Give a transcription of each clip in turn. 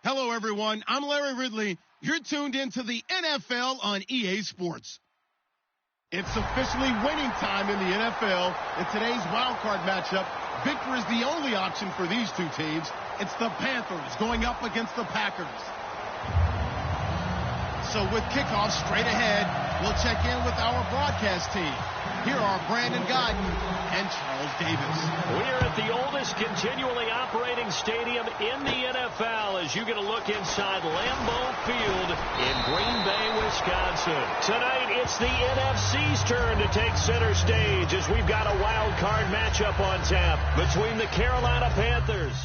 Hello, everyone. I'm Larry Ridley. You're tuned into the NFL on EA Sports. It's officially winning time in the NFL. In today's wildcard matchup, victory is the only option for these two teams. It's the Panthers going up against the Packers. So with kickoff straight ahead, we'll check in with our broadcast team. Here are Brandon Godden and Charles Davis. We are at the oldest continually operating stadium in the NFL as you get a look inside Lambeau Field in Green Bay, Wisconsin. Tonight, it's the NFC's turn to take center stage as we've got a wild card matchup on tap between the Carolina Panthers.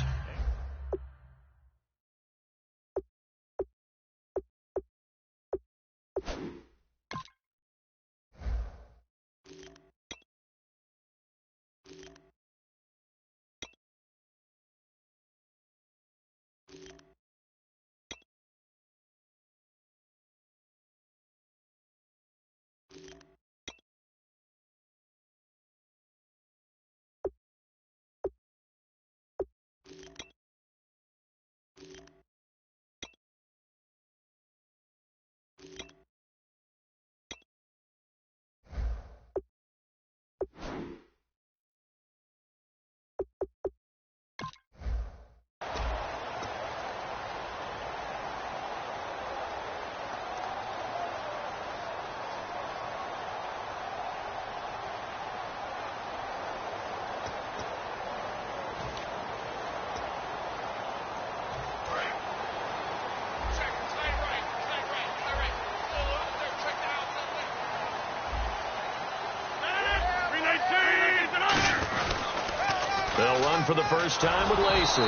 They'll run for the first time with Lacey.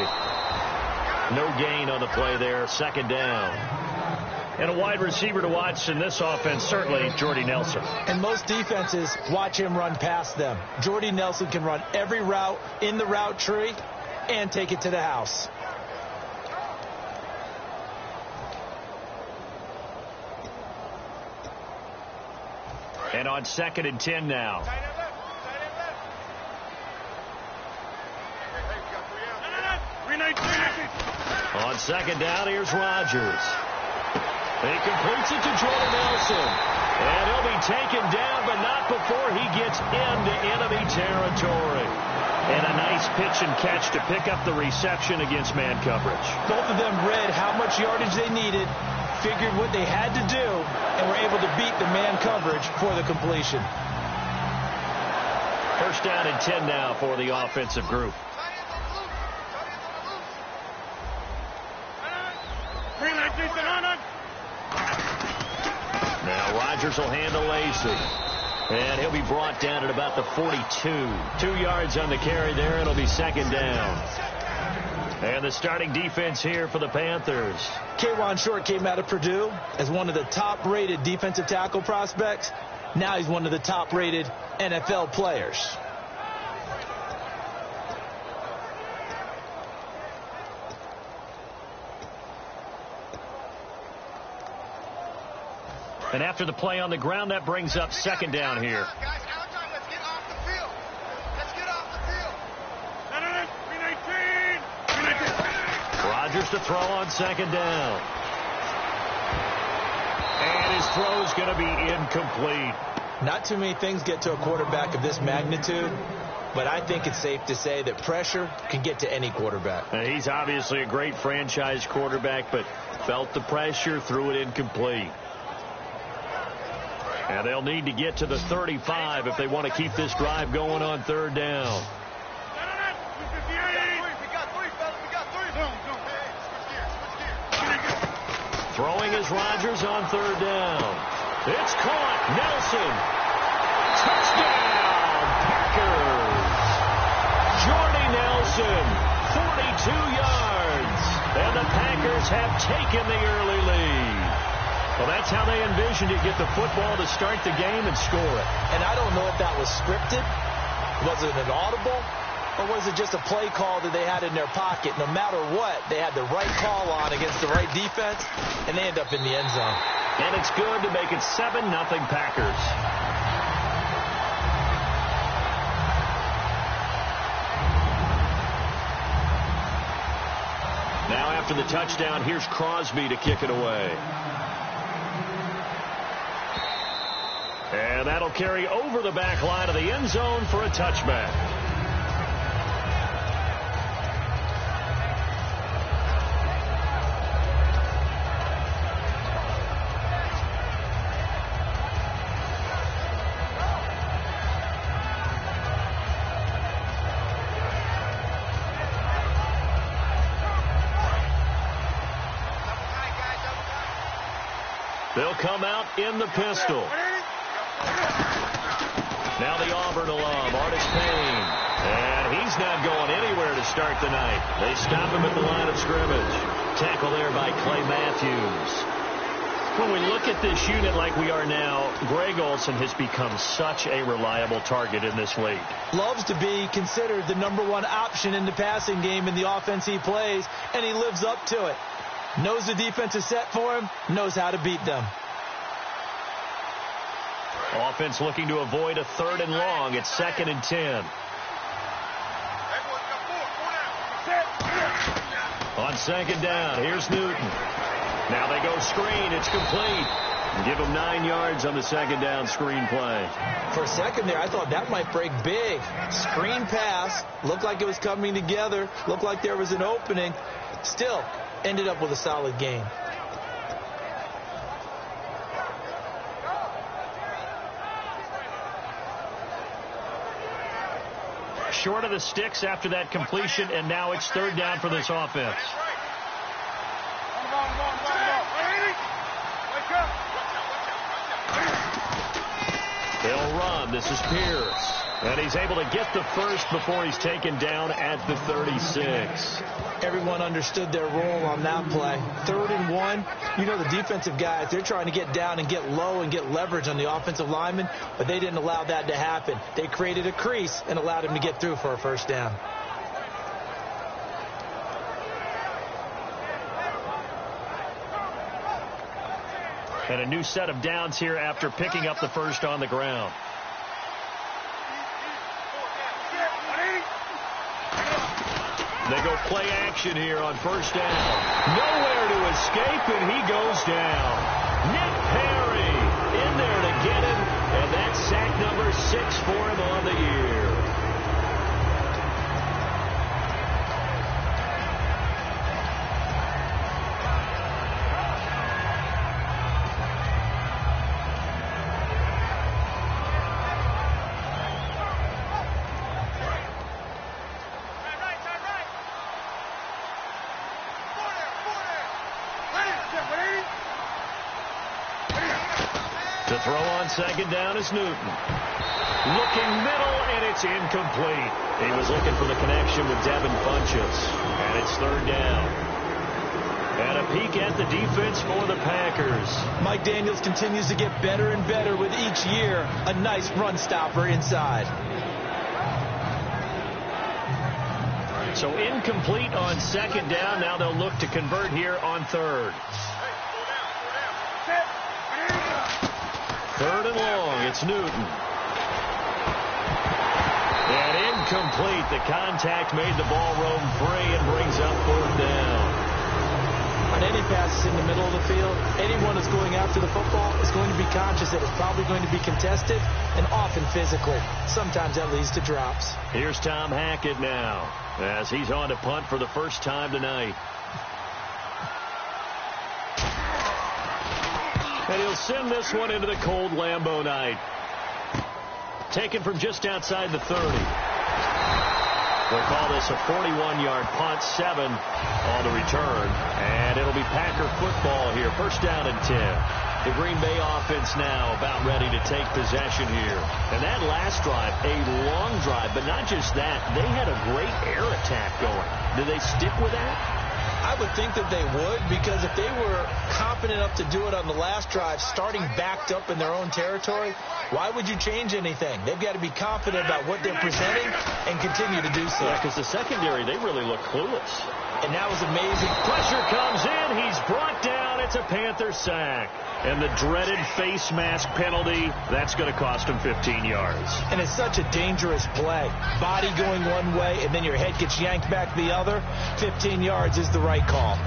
No gain on the play there, second down. And a wide receiver to watch in this offense, certainly Jordy Nelson. And most defenses watch him run past them. Jordy Nelson can run every route in the route tree and take it to the house. And on 2nd and 10 now. On 2nd down, here's Rodgers. He completes it to Jordan Nelson. And he'll be taken down, but not before he gets into enemy territory. And a nice pitch and catch to pick up the reception against man coverage. Both of them read how much yardage they needed, figured what they had to do, and were able to beat the man coverage for the completion. First down and 10 now for the offensive group. Now Rodgers will handle Lacey. And he'll be brought down at about the 42. 2 yards on the carry there. It'll be 2nd down. And the starting defense here for the Panthers. K'Wan Short came out of Purdue as one of the top-rated defensive tackle prospects. Now he's one of the top-rated NFL players. And after the play on the ground, that brings up 2nd down here. Guys, Allentown, let's get off the field. Let's get off the field. Rodgers to throw on 2nd down. And his throw is going to be incomplete. Not too many things get to a quarterback of this magnitude, but I think it's safe to say that pressure can get to any quarterback. Now, he's obviously a great franchise quarterback, but felt the pressure, threw it incomplete. And they'll need to get to the 35 if they want to keep this drive going on 3rd down. Throwing is Rodgers on 3rd down. It's caught. Nelson. Touchdown, Packers. Jordy Nelson, 42 yards. And the Packers have taken the early lead. Well, that's how they envisioned it, get the football to start the game and score it. And I don't know if that was scripted. Was it an audible? Or was it just a play call that they had in their pocket? No matter what, they had the right call on against the right defense, and they end up in the end zone. And it's good to make it 7-0 Packers. Now After the touchdown, here's Crosby to kick it away. And that'll carry over the back line of the end zone for a touchback. They'll come out in the pistol. Now the Auburn alum, Artis Payne. And he's not going anywhere to start the night. They stop him at the line of scrimmage. Tackle there by Clay Matthews. When we look at this unit like we are now, Greg Olsen has become such a reliable target in this league. Loves to be considered the #1 option in the passing game in the offense he plays, and he lives up to it. Knows the defense is set for him, knows how to beat them. Offense looking to avoid a 3rd and long. It's 2nd and 10. On 2nd down, here's Newton. Now they go screen. It's complete. Give him 9 yards on the 2nd down screen play. For a second there, I thought that might break big. Screen pass. Looked like it was coming together. Looked like there was an opening. Still, ended up with a solid gain. Short of the sticks after that completion, and now it's 3rd down for this offense. They'll run. This is Pierce. And he's able to get the first before he's taken down at the 36. Everyone understood their role on that play. 3rd and 1. You know the defensive guys, they're trying to get down and get low and get leverage on the offensive lineman, but they didn't allow that to happen. They created a crease and allowed him to get through for a 1st down. And a new set of downs here after picking up the first on the ground. They go play action here on 1st down. Nowhere to escape, and he goes down. Nick Perry in there to get him, and that's sack number 6 for him on the year. To throw on 2nd down is Newton. Looking middle, and it's incomplete. He was looking for the connection with Devin Funchess. And it's 3rd down. And a peek at the defense for the Packers. Mike Daniels continues to get better and better with each year. A nice run stopper inside. So incomplete on 2nd down. Now they'll look to convert here on 3rd. 3rd and long. It's Newton. And incomplete. The contact made the ball roam free and brings up 4th down. On any passes in the middle of the field, anyone who's going after the football is going to be conscious that it's probably going to be contested and often physically. Sometimes that leads to drops. Here's Tom Hackett now as he's on to punt for the first time tonight. And he'll send this one into the cold Lambeau night. Taken from just outside the 30. They'll call this a 41-yard punt, 7 on the return. And it'll be Packer football here. 1st down and 10. The Green Bay offense now about ready to take possession here. And that last drive, a long drive, but not just that. They had a great air attack going. Do they stick with that? I would think that they would, because if they were confident enough to do it on the last drive, starting backed up in their own territory, why would you change anything? They've got to be confident about what they're presenting and continue to do so. Yeah, because the secondary, they really look clueless. And that was amazing. Pressure comes in. He's brought down. It's a Panther sack. And the dreaded face mask penalty, that's going to cost him 15 yards. And it's such a dangerous play. Body going one way, and then your head gets yanked back the other. 15 yards is the right call.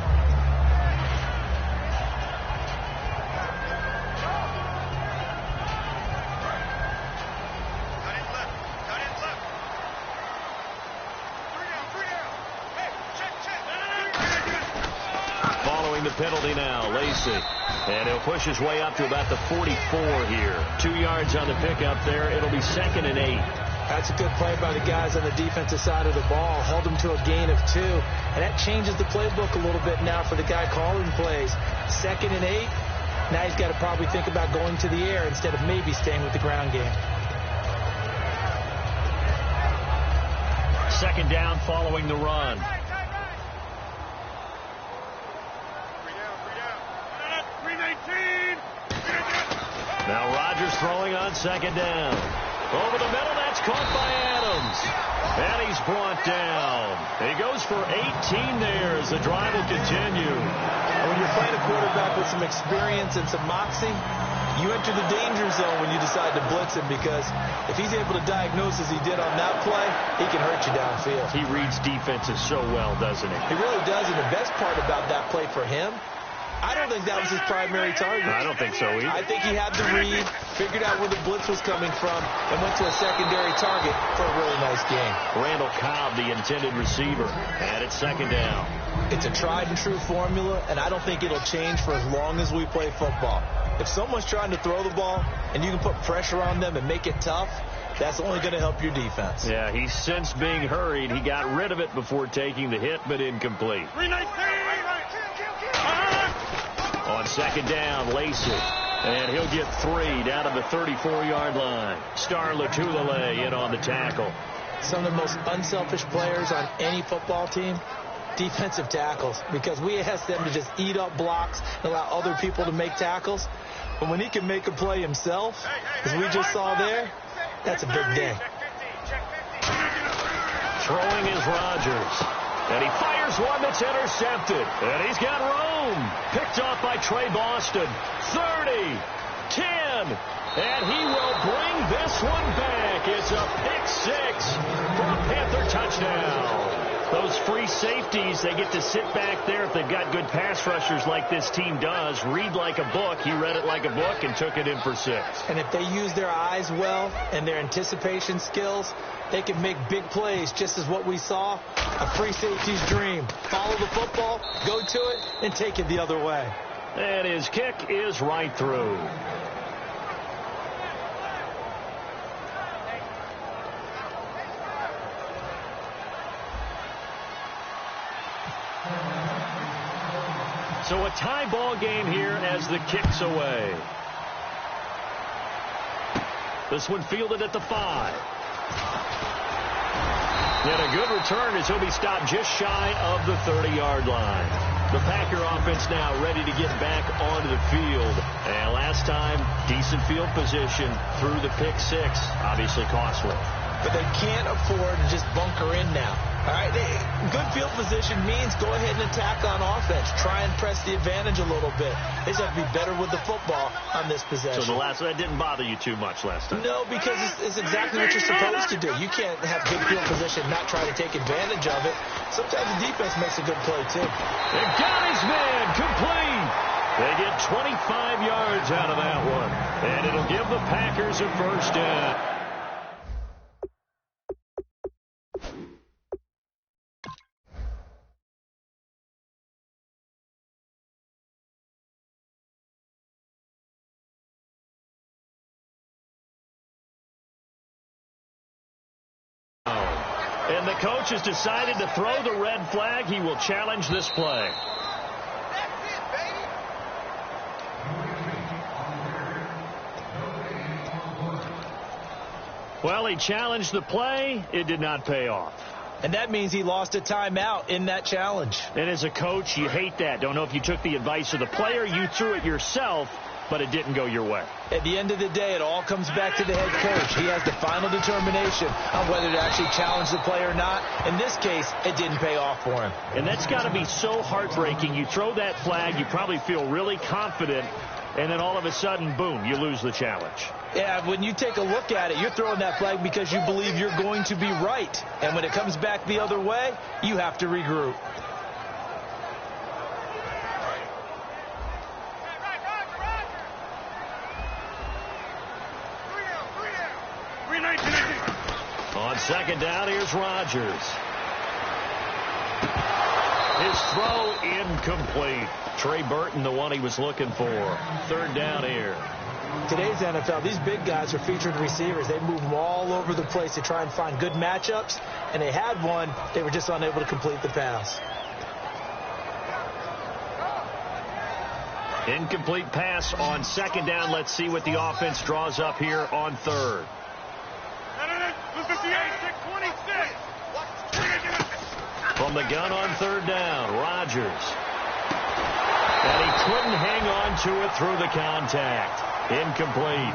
penalty now. Lacey. And he'll push his way up to about the 44 here. 2 yards on the pickup there. It'll be 2nd and 8. That's a good play by the guys on the defensive side of the ball. Held them to a gain of 2. And that changes the playbook a little bit now for the guy calling plays. 2nd and 8. Now he's got to probably think about going to the air instead of maybe staying with the ground game. 2nd down following the run. Now Rodgers throwing on 2nd down. Over the middle, that's caught by Adams. And he's brought down. He goes for 18 there as the drive will continue. And when you're playing a quarterback with some experience and some moxie, you enter the danger zone when you decide to blitz him, because if he's able to diagnose as he did on that play, he can hurt you downfield. He reads defenses so well, doesn't he? He really does, and the best part about that play for him, I don't think that was his primary target. I don't think so either. I think he had the read, figured out where the blitz was coming from, and went to a secondary target for a really nice game. Randall Cobb, the intended receiver, and it's 2nd down. It's a tried-and-true formula, and I don't think it'll change for as long as we play football. If someone's trying to throw the ball and you can put pressure on them and make it tough, that's only going to help your defense. Yeah, he's since being hurried. He got rid of it before taking the hit, but incomplete. On 2nd down, Lacey. And he'll get 3 down to the 34-yard line. Star Latulele in on the tackle. Some of the most unselfish players on any football team, defensive tackles, because we ask them to just eat up blocks and allow other people to make tackles. But when he can make a play himself, as we just saw there, that's a big day. Throwing is Rodgers. And he fires one that's intercepted. And he's got room. Picked off by Trey Boston. 30, 10. And he will bring this one back. It's a pick-6 for a Panther touchdown. Those free safeties, they get to sit back there if they've got good pass rushers like this team does. Read like a book. He read it like a book and took it in for 6. And if they use their eyes well and their anticipation skills, they can make big plays, just as what we saw. A free safety's dream. Follow the football, go to it, and take it the other way. And his kick is right through. So a tie ball game here as the kick's away. This one fielded at the 5. And a good return as he'll be stopped just shy of the 30-yard line. The Packer offense now ready to get back onto the field. And last time, decent field position through the pick-6. Obviously costly. But they can't afford to just bunker in now. All right, good field position means go ahead and attack on offense. Try and press the advantage a little bit. They just have to be better with the football on this possession. So that didn't bother you too much last time? No, because it's exactly what you're supposed to do. You can't have good field position, not try to take advantage of it. Sometimes the defense makes a good play, too. And got his man complete. They get 25 yards out of that one. And it'll give the Packers a first down. And the coach has decided to throw the red flag. He will challenge this play. Well, he challenged the play. It did not pay off. And that means he lost a timeout in that challenge. And as a coach, you hate that. Don't know if you took the advice of the player. You threw it yourself, but it didn't go your way. At the end of the day, it all comes back to the head coach. He has the final determination on whether to actually challenge the play or not. In this case, it didn't pay off for him. And that's got to be so heartbreaking. You throw that flag, you probably feel really confident, and then all of a sudden, boom, you lose the challenge. Yeah, when you take a look at it, you're throwing that flag because you believe you're going to be right. And when it comes back the other way, you have to regroup. On second down, here's Rodgers. His throw incomplete. Trey Burton, the one he was looking for. 3rd down here. Today's NFL, these big guys are featured receivers. They move them all over the place to try and find good matchups, and they had one. They were just unable to complete the pass. Incomplete pass on 2nd down. Let's see what the offense draws up here on 3rd. From the gun on 3rd down, Rodgers. And he couldn't hang on to it through the contact. Incomplete.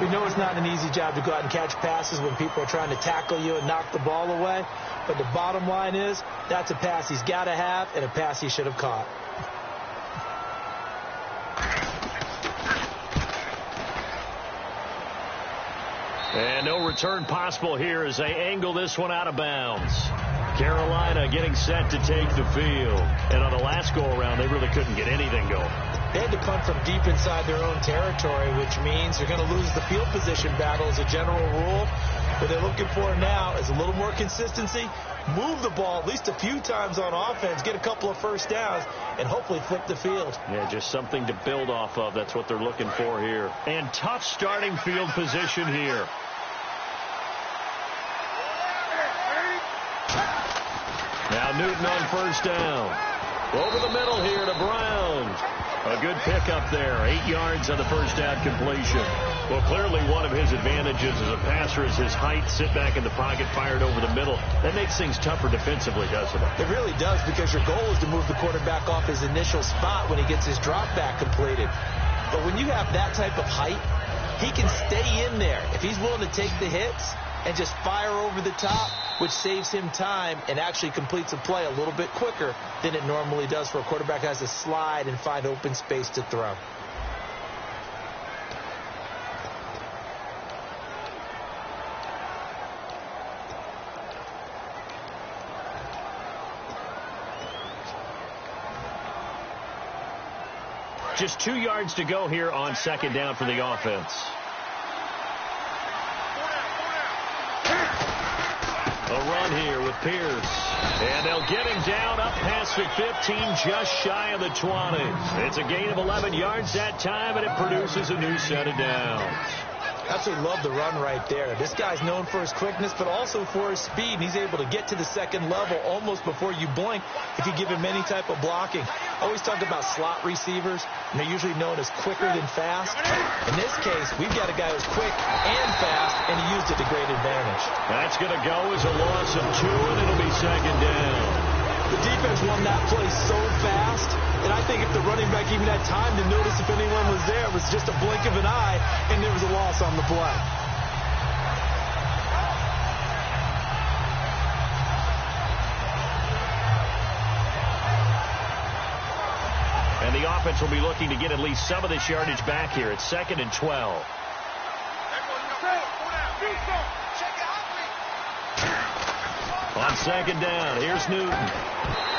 We know it's not an easy job to go out and catch passes when people are trying to tackle you and knock the ball away. But the bottom line is, that's a pass he's got to have and a pass he should have caught. And no return possible here as they angle this one out of bounds. Carolina getting set to take the field. And on the last go-around, they really couldn't get anything going. They had to punt from deep inside their own territory, which means they're going to lose the field position battle as a general rule. What they're looking for now is a little more consistency, move the ball at least a few times on offense, get a couple of first downs, and hopefully flip the field. Yeah, just something to build off of. That's what they're looking for here. And tough starting field position here. Now Newton on 1st down. Over the middle here to Brown. A good pickup there. 8 yards on the 1st down completion. Well, clearly one of his advantages as a passer is his height. Sit back in the pocket, fired over the middle. That makes things tougher defensively, doesn't it? It really does, because your goal is to move the quarterback off his initial spot when he gets his drop back completed. But when you have that type of height, he can stay in there. If he's willing to take the hits and just fire over the top, which saves him time and actually completes a play a little bit quicker than it normally does for a quarterback who has to slide and find open space to throw. Just 2 yards to go here on 2nd down for the offense. A run here with Pierce. And they'll get him down up past the 15, just shy of the 20. It's a gain of 11 yards that time, and it produces a new set of downs. Absolutely love the run right there. This guy's known for his quickness, but also for his speed. And he's able to get to the 2nd level almost before you blink if you give him any type of blocking. I always talk about slot receivers, and they're usually known as quicker than fast. In this case, we've got a guy who's quick and fast, and he used it to great advantage. That's going to go as a loss of 2, and it'll be 2nd down. The defense won that play so fast, and I think if the running back even had time to notice if anyone was there, it was just a blink of an eye, and there was a loss on the play. And the offense will be looking to get at least some of this yardage back here. It's 2nd and 12. On 2nd down, here's Newton.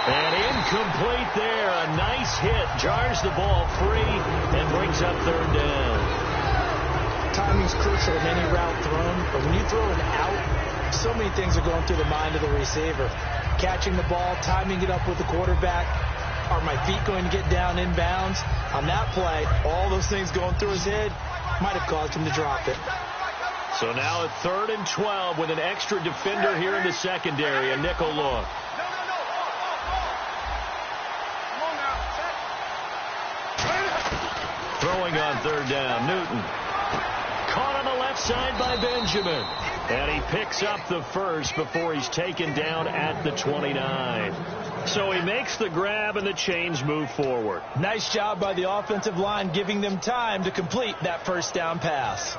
And incomplete there. A nice hit. Jars the ball free and brings up 3rd down. Timing's crucial in any route thrown, but when you throw an out, so many things are going through the mind of the receiver. Catching the ball, timing it up with the quarterback. Are my feet going to get down inbounds? On that play, all those things going through his head might have caused him to drop it. So now at 3rd and 12 with an extra defender here in the secondary, a nickel look. Throwing on 3rd down, Newton. Caught on the left side by Benjamin. And he picks up the first before he's taken down at the 29. So he makes the grab and the chains move forward. Nice job by the offensive line giving them time to complete that 1st down pass.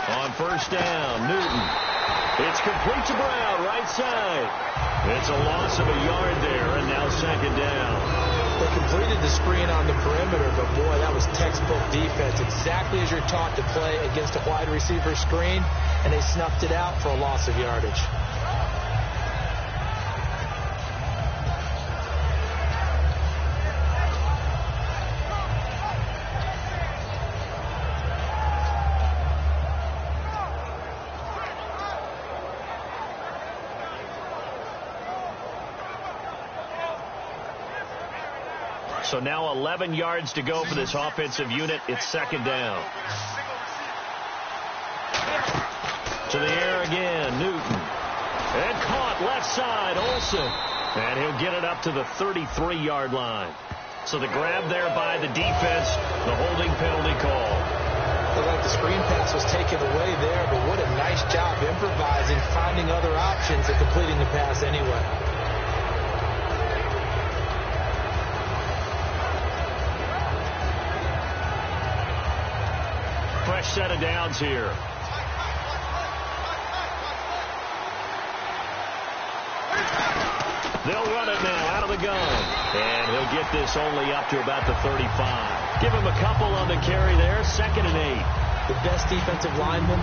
On 1st down, Newton. It's complete to Brown, right side. It's a loss of a yard there, and now 2nd down. They completed the screen on the perimeter, but boy, that was textbook defense. Exactly as you're taught to play against a wide receiver screen, and they snuffed it out for a loss of yardage. So now 11 yards to go for this offensive unit. It's second down. To the air again, Newton. And caught left side, Olsen. And he'll get it up to the 33-yard line. So the grab there by the defense, the holding penalty call. Looked like the screen pass was taken away there, but what a nice job improvising, finding other options, and completing the pass anyway. Fresh set of downs here. They'll run it now out of the gun. And he'll get this only up to about the 35. Give him a couple on the carry there. 2nd and 8. The best defensive linemen,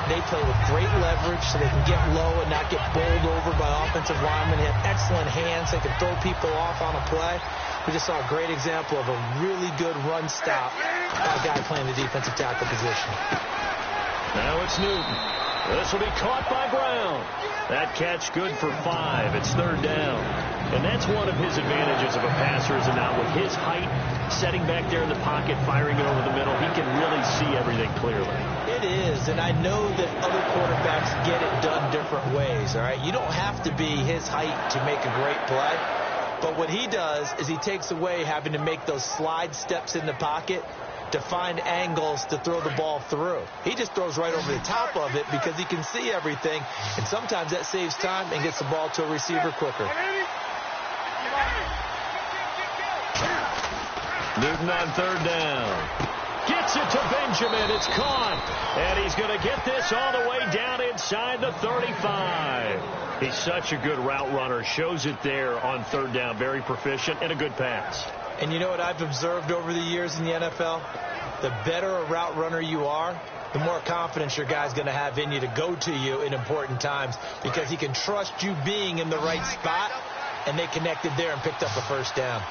they play with great leverage so they can get low and not get bowled over by offensive linemen. They have excellent hands. They can throw people off on a play. We just saw a great example of a really good run stop by a guy playing the defensive tackle position. Now it's Newton. This will be caught by Brown. That catch good for 5. It's 3rd down. And that's one of his advantages of a passer is now with his height, setting back there in the pocket, firing it over the middle, he can really see everything clearly. It is, and I know that other quarterbacks get it done different ways, all right? You don't have to be his height to make a great play. But what he does is he takes away having to make those slide steps in the pocket to find angles to throw the ball through. He just throws right over the top of it because he can see everything, and sometimes that saves time and gets the ball to a receiver quicker. Newton on 3rd down. Gets it to Benjamin. It's caught. And he's going to get this all the way down inside the 35. He's such a good route runner. Shows it there on 3rd down. Very proficient and a good pass. And you know what I've observed over the years in the NFL? The better a route runner you are, the more confidence your guy's going to have in you to go to you in important times because he can trust you being in the right spot, and they connected there and picked up a 1st down.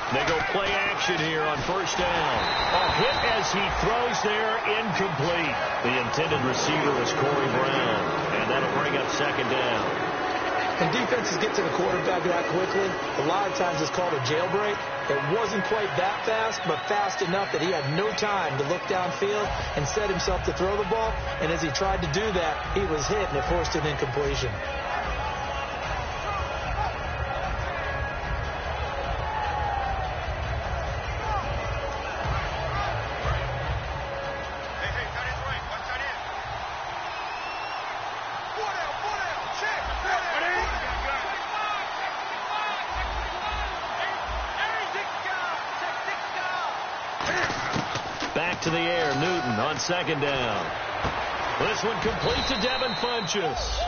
They go play action here on 1st down. A hit as he throws there, incomplete. The intended receiver was Corey Brown, and that'll bring up 2nd down. When defenses get to the quarterback that quickly, a lot of times it's called a jailbreak. It wasn't quite that fast, but fast enough that he had no time to look downfield and set himself to throw the ball. And as he tried to do that, he was hit, and it forced an incompletion. To the air, Newton on 2nd down. This one complete to Devin Funchess.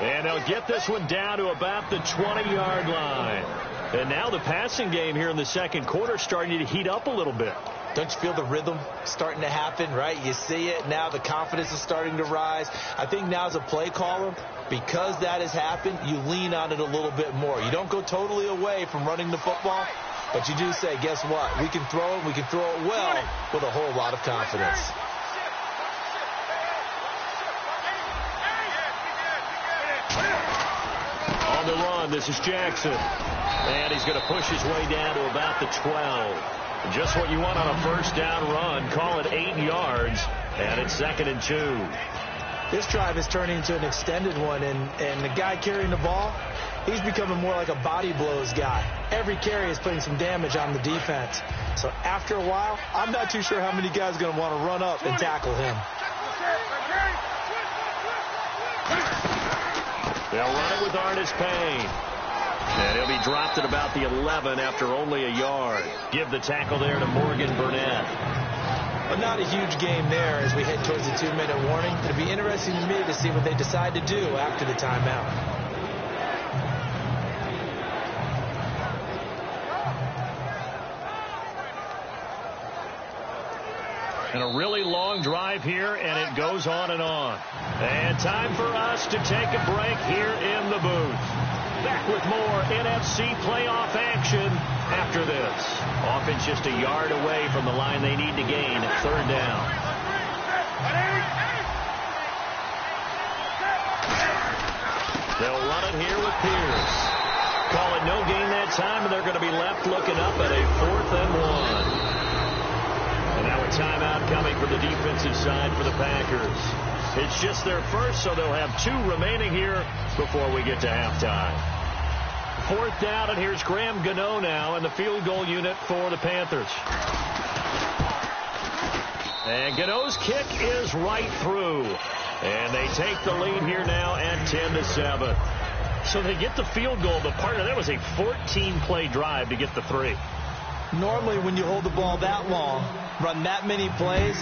And they'll get this one down to about the 20-yard line. And now the passing game here in the 2nd quarter starting to heat up a little bit. Don't you feel the rhythm starting to happen, right? You see it now. The confidence is starting to rise. I think now as a play caller, because that has happened, you lean on it a little bit more. You don't go totally away from running the football, but you do say, guess what? We can throw it. We can throw it well with a whole lot of confidence. On the run, this is Jackson. And he's going to push his way down to about the 12. Just what you want on a 1st down run. Call it 8 yards. And it's 2nd and 2. This drive is turning into an extended one, and the guy carrying the ball, he's becoming more like a body blows guy. Every carry is putting some damage on the defense. So after a while, I'm not too sure how many guys are going to want to run up and tackle him. They'll run it with Artis Payne. And he'll be dropped at about the 11 after only a yard. Give the tackle there to Morgan Burnett. But not a huge game there as we head towards the 2-minute warning. It'll be interesting to me to see what they decide to do after the timeout. And a really long drive here, and it goes on and on. And time for us to take a break here in the booth. Back with more NFC playoff action after this. Offense just a yard away from the line they need to gain at 3rd down. They'll run it here with Pierce. Call it no gain that time, and they're going to be left looking up at a 4th and 1. And now a timeout coming from the defensive side for the Packers. It's just their first, so they'll have 2 remaining here before we get to halftime. 4th down, and here's Graham Gano now in the field goal unit for the Panthers. And Gano's kick is right through. And they take the lead here now at 10-7. So they get the field goal, but partner, that was a 14-play drive to get the 3. Normally when you hold the ball that long, run that many plays,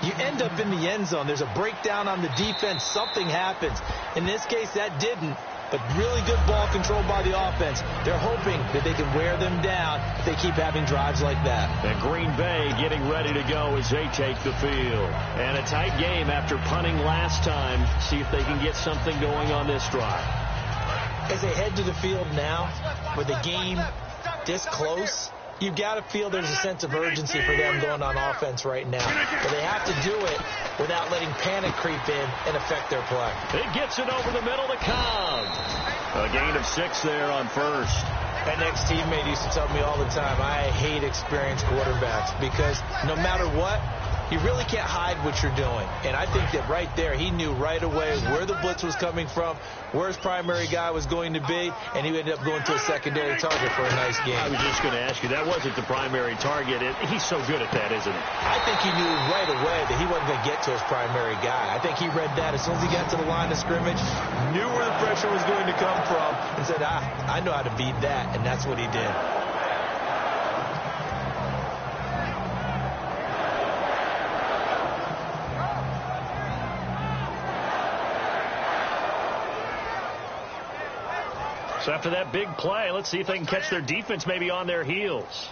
you end up in the end zone. There's a breakdown on the defense. Something happens. In this case, that didn't. But really good ball control by the offense. They're hoping that they can wear them down if they keep having drives like that. And Green Bay getting ready to go as they take the field. And a tight game after punting last time. See if they can get something going on this drive. As they head to the field now, with the game this close, you've got to feel there's a sense of urgency for them going on offense right now. But they have to do it without letting panic creep in and affect their play. It gets it over the middle to Cobb. A gain of 6 there on first. My next teammate used to tell me all the time, I hate experienced quarterbacks because no matter what, you really can't hide what you're doing. And I think that right there, he knew right away where the blitz was coming from, where his primary guy was going to be, and he ended up going to a secondary target for a nice game. I was just going to ask you, that wasn't the primary target. He's so good at that, isn't he? I think he knew right away that he wasn't going to get to his primary guy. I think he read that as soon as he got to the line of scrimmage, knew where the pressure was going to come from, and said, I know how to beat that, and that's what he did. So after that big play, let's see if they can catch their defense maybe on their heels.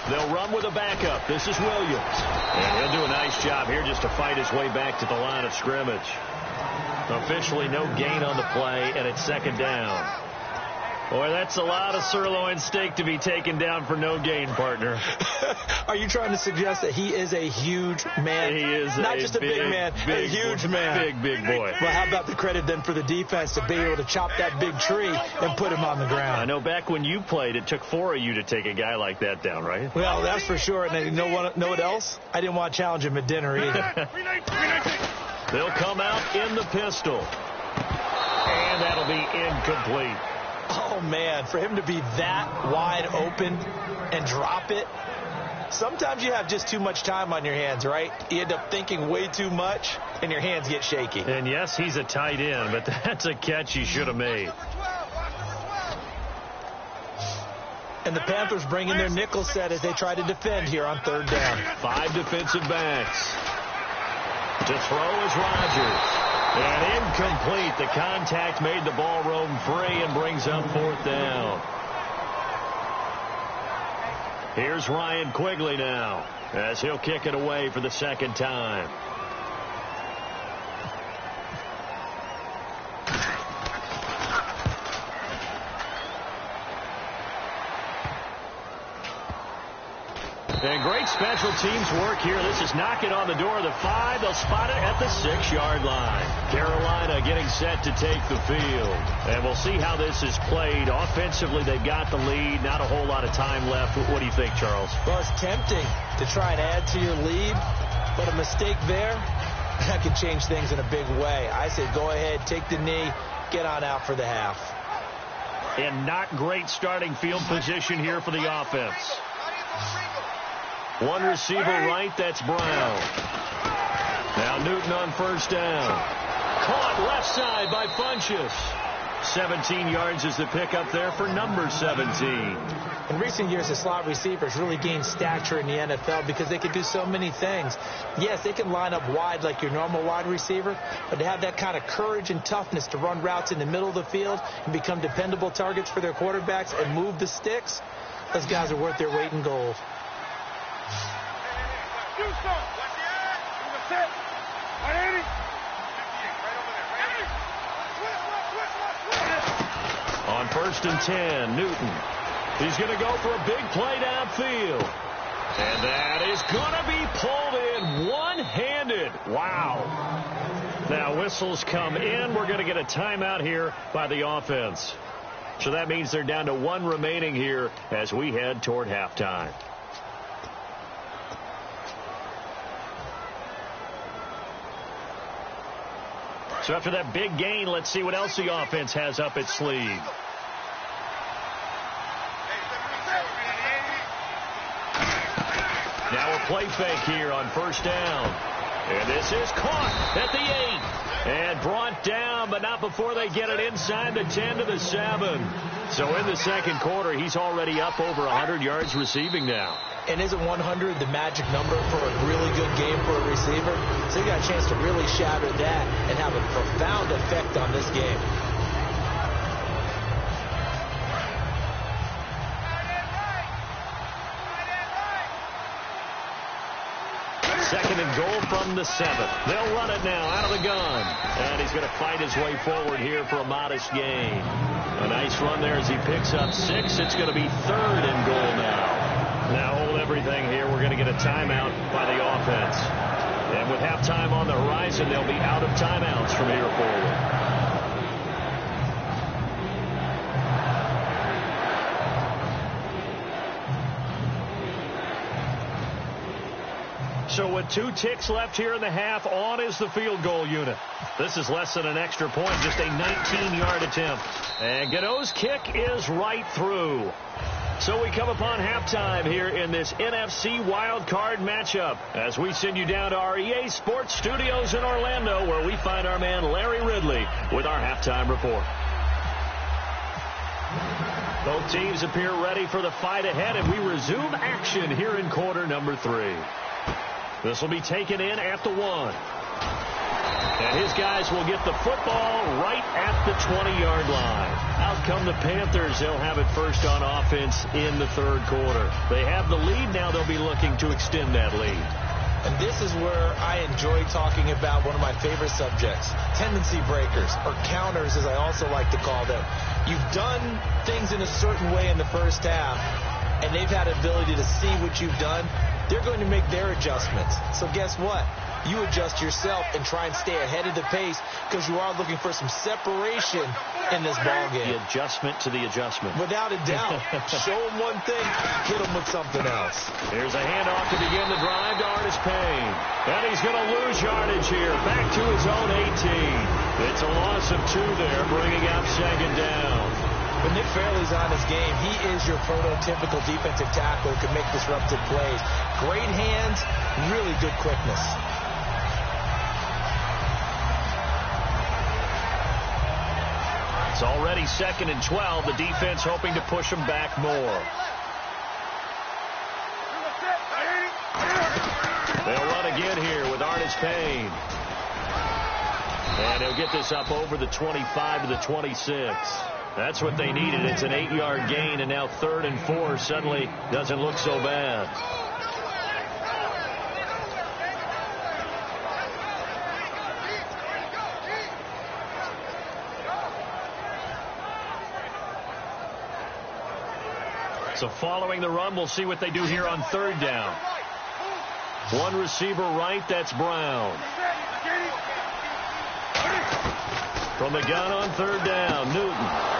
They'll run with a backup. This is Williams. And he'll do a nice job here just to fight his way back to the line of scrimmage. Officially no gain on the play, and it's 2nd down. Boy, that's a lot of sirloin steak to be taken down for no gain, partner. Are you trying to suggest that he is a huge man? He is not just a big man, a huge man. Big boy. Well, how about the credit then for the defense to be able to chop that big tree and put him on the ground? I know back when you played, it took 4 of you to take a guy like that down, right? Well, that's for sure. And you know what else? I didn't want to challenge him at dinner either. They'll come out in the pistol. And that'll be incomplete. Oh, man, for him to be that wide open and drop it, sometimes you have just too much time on your hands, right? You end up thinking way too much, and your hands get shaky. And, yes, he's a tight end, but that's a catch he should have made. And the Panthers bring in their nickel set as they try to defend here on 3rd down. 5 defensive backs. To throw is Rodgers. And incomplete. The contact made the ball roam free and brings up 4th down. Here's Ryan Quigley now as he'll kick it away for the 2nd time. And great special teams work here. This is knocking on the door of the 5. They'll spot it at the 6-yard line. Carolina getting set to take the field. And we'll see how this is played. Offensively, they've got the lead. Not a whole lot of time left. What do you think, Charles? Well, it's tempting to try and add to your lead, but a mistake there, that can change things in a big way. I say go ahead, take the knee, get on out for the half. And not great starting field position here for the offense. One receiver right, that's Brown. Now Newton on 1st down. Caught left side by Funchess. 17 yards is the pickup there for number 17. In recent years, the slot receivers really gained stature in the NFL because they can do so many things. Yes, they can line up wide like your normal wide receiver, but to have that kind of courage and toughness to run routes in the middle of the field and become dependable targets for their quarterbacks and move the sticks, those guys are worth their weight in gold. On 1st and 10, Newton. He's going to go for a big play downfield. And that is going to be pulled in one-handed. Wow. Now whistles come in. We're going to get a timeout here by the offense. So that means they're down to one remaining here as we head toward halftime. So after that big gain, let's see what else the offense has up its sleeve. Now a play fake here on first down. And this is caught at the 8. And brought down, but not before they get it inside the 10 to the 7. So in the second quarter, he's already up over 100 yards receiving now. And isn't 100 the magic number for a really good game for a receiver? So you got a chance to really shatter that and have a profound effect on this game. Second and goal from the 7. They'll run it now out of the gun. And he's going to fight his way forward here for a modest gain. A nice run there as he picks up 6. It's going to be third and goal now. Now hold everything here. We're going to get a timeout by the offense. And with halftime on the horizon, they'll be out of timeouts from here forward. So with 2 ticks left here in the half, on is the field goal unit. This is less than an extra point, just a 19-yard attempt. And Gano's kick is right through. So we come upon halftime here in this NFC wildcard matchup as we send you down to our EA Sports Studios in Orlando, where we find our man Larry Ridley with our halftime report. Both teams appear ready for the fight ahead, and we resume action here in quarter number 3. This will be taken in at the 1. And his guys will get the football right at the 20-yard line. Out come the Panthers. They'll have it first on offense in the third quarter. They have the lead. Now they'll be looking to extend that lead. And this is where I enjoy talking about one of my favorite subjects, tendency breakers, or counters as I also like to call them. You've done things in a certain way in the first half, and they've had ability to see what you've done. They're going to make their adjustments. So guess what? You adjust yourself and try and stay ahead of the pace because you are looking for some separation in this ball game. The adjustment to the adjustment. Without a doubt. Show them one thing, hit them with something else. Here's a handoff to begin the drive to Artis Payne. And he's going to lose yardage here. Back to his own 18. It's a loss of 2 there, bringing up second down. When Nick Fairley's on his game, he is your prototypical defensive tackle who can make disruptive plays. Great hands, really good quickness. It's already second and 12. The defense hoping to push him back more. They'll run again here with Artis Payne. And he'll get this up over the 25 to the 26. That's what they needed. It's an 8-yard gain, and now 3rd and 4 suddenly doesn't look so bad. So following the run, we'll see what they do here on 3rd down. One receiver right, that's Brown. From the gun on 3rd down, Newton.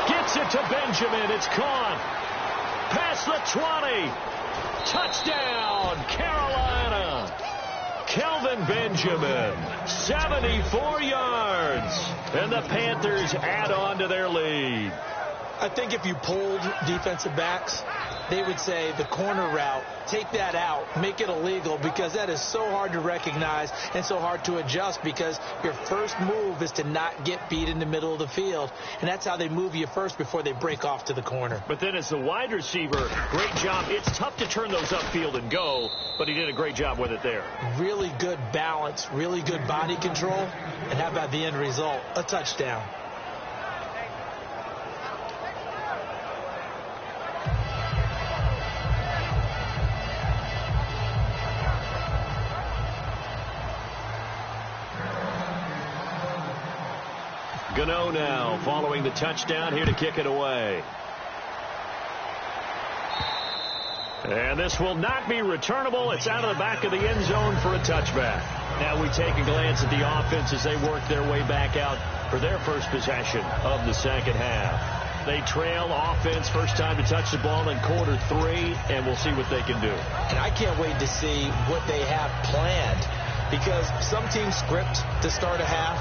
Gets it to Benjamin. It's caught. Past the 20. Touchdown, Carolina. Kelvin Benjamin, 74 yards. And the Panthers add on to their lead. I think if you polled defensive backs, they would say the corner route, take that out, make it illegal, because that is so hard to recognize and so hard to adjust because your first move is to not get beat in the middle of the field. And that's how they move you first before they break off to the corner. But then as the wide receiver, great job. It's tough to turn those upfield and go, but he did a great job with it there. Really good balance, really good body control. And how about the end result? A touchdown. Gano now following the touchdown here to kick it away. And this will not be returnable. It's out of the back of the end zone for a touchback. Now we take a glance at the offense as they work their way back out for their first possession of the second half. They trail offense, first time to touch the ball in quarter 3, and we'll see what they can do. And I can't wait to see what they have planned, because some teams script to start a half.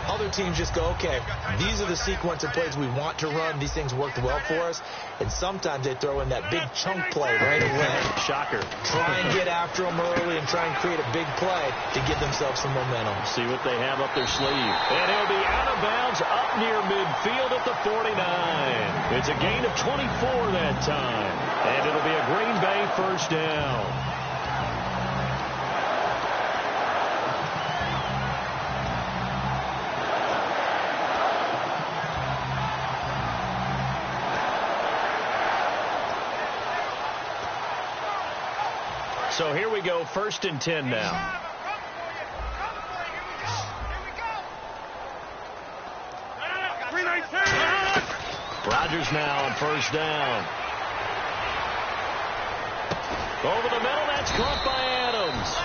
Other teams just go, okay, these are the sequence of plays we want to run. These things worked well for us. And sometimes they throw in that big chunk play right away. Shocker. Try and get after them early and try and create a big play to give themselves some momentum. See what they have up their sleeve. And he'll be out of bounds up near midfield at the 49. It's a gain of 24 that time. And it'll be a Green Bay first down. So here we go, 1st and 10 now. Rodgers now on first down. Over the middle, that's caught by Adams.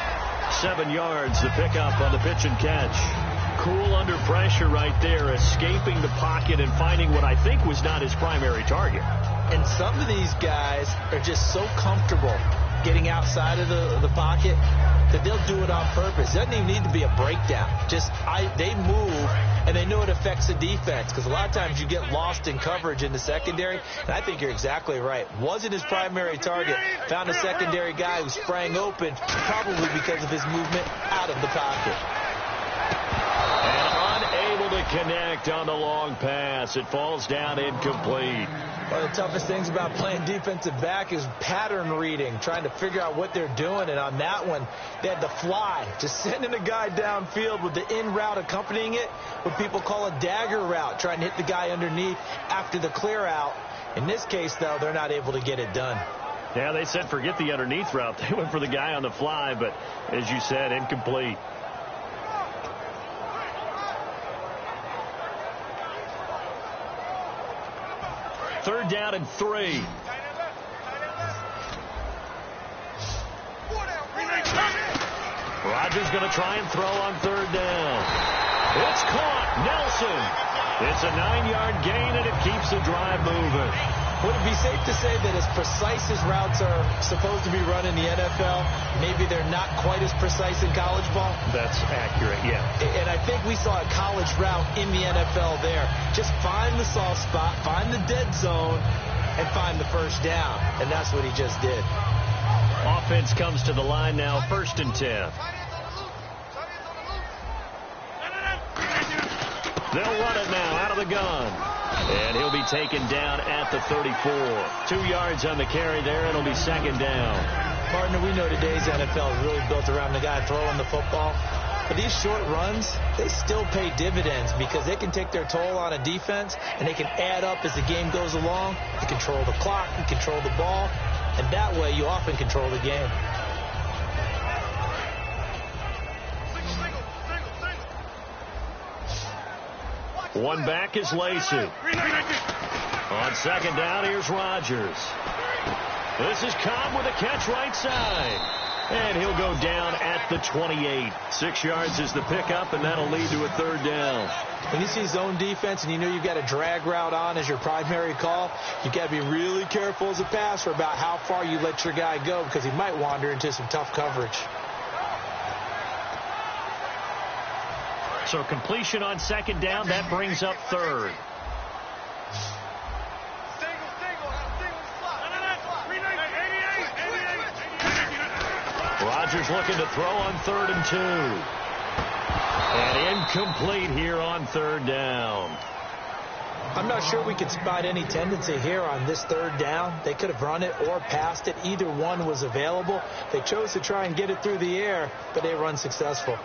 7 yards, the pickup on the pitch and catch. Cool under pressure right there, escaping the pocket and finding what I think was not his primary target. And some of these guys are just so comfortable getting outside of the pocket that they'll do it on purpose. It doesn't even need to be a breakdown. They move, and they know it affects the defense, because a lot of times you get lost in coverage in the secondary, and I think you're exactly right. Wasn't his primary target. Found a secondary guy who sprang open, probably because of his movement out of the pocket. And unable to connect on the long pass. It falls down incomplete. One of the toughest things about playing defensive back is pattern reading, trying to figure out what they're doing. And on that one, they had the fly, just sending a guy downfield with the in route accompanying it, what people call a dagger route, trying to hit the guy underneath after the clear out. In this case, though, they're not able to get it done. Yeah, they said forget the underneath route. They went for the guy on the fly, but as you said, incomplete. Third down and 3. Rodgers going to try and throw on third down. It's caught. Nelson. It's a 9-yard gain, and it keeps the drive moving. Would it be safe to say that as precise as routes are supposed to be run in the NFL, maybe they're not quite as precise in college ball? That's accurate, yeah. And I think we saw a college route in the NFL there. Just find the soft spot, find the dead zone, and find the first down. And that's what he just did. Offense comes to the line now, 1st and 10. They'll run it now out of the gun. And he'll be taken down at the 34. 2 yards on the carry there. It'll be second down. Partner, we know today's NFL is really built around the guy throwing the football. But these short runs, they still pay dividends because they can take their toll on a defense, and they can add up as the game goes along. You control the clock, you control the ball, and that way you often control the game. One back is Lacey. On second down, here's Rodgers. This is Cobb with a catch right side. And he'll go down at the 28. 6 yards is the pickup, and that'll lead to a third down. When you see zone defense and you know you've got a drag route on as your primary call, you've got to be really careful as a passer about how far you let your guy go, because he might wander into some tough coverage. So completion on second down, that brings up third. Rodgers looking to throw on 3rd and 2. And incomplete here on third down. I'm not sure we could spot any tendency here on this third down. They could have run it or passed it. Either one was available. They chose to try and get it through the air, but they were unsuccessful.